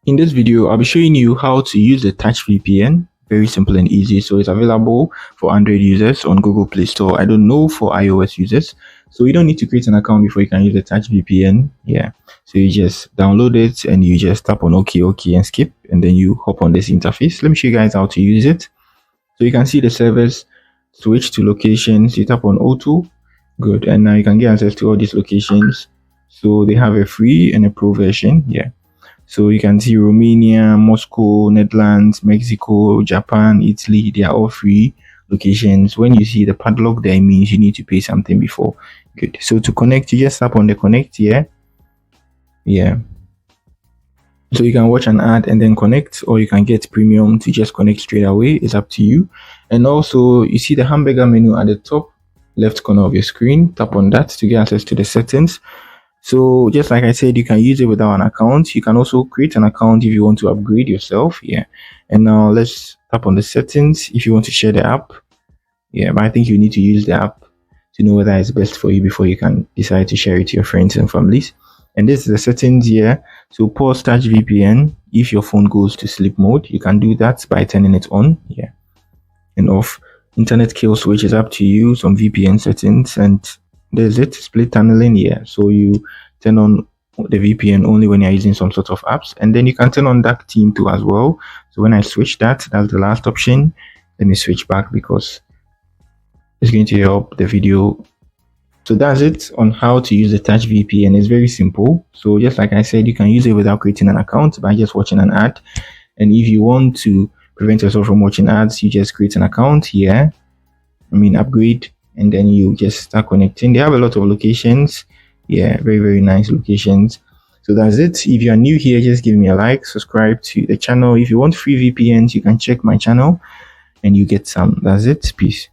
In this video, I'll be showing you how to use the Touch VPN. Very simple and easy. So it's available for Android users on Google Play Store. I don't know for iOS users. So you don't need to create an account before you can use the Touch VPN. Yeah. So you just download it and you just tap on OK and skip, and then you hop on this interface. Let me show you guys how to use it. So you can see the servers, switch to locations. You tap on O2. Good. And now you can get access to all these locations. So they have a free and a pro version. Yeah. So you can see Romania, Moscow, Netherlands, Mexico, Japan, Italy. They are all free locations. When you see the padlock there, it means you need to pay something before. Good. So to connect, you just tap on the connect here. Yeah. So you can watch an ad and then connect, or you can get premium to just connect straight away. It's up to you. And also you see the hamburger menu at the top left corner of your screen. Tap on that to get access to the settings. So just like I said, you can use it without an account. You can also create an account if you want to upgrade yourself. Yeah. And now let's tap on the settings if you want to share the app. Yeah, but I think you need to use the app to know whether it's best for you before you can decide to share it to your friends and families. And this is the settings here. So pause Touch VPN if your phone goes to sleep mode. You can do that by turning it on. Yeah. And off. Internet kill switch is up to you. Some VPN settings, and there's it, split tunneling here. So you turn on the VPN only when you're using some sort of apps, and then you can turn on dark theme too as well. So when I switch that, that's the last option. Let me switch back because it's going to help the video. So that's it on how to use the Touch VPN. It's very simple. So just like I said, you can use it without creating an account by just watching an ad. And if you want to prevent yourself from watching ads, you just create an account here. Upgrade, and then you just start connecting. They have a lot of locations. Yeah, very, very nice locations. So that's it. If you are new here, just give me a like, subscribe to the channel. If you want free VPNs, you can check my channel and you get some. That's it. Peace.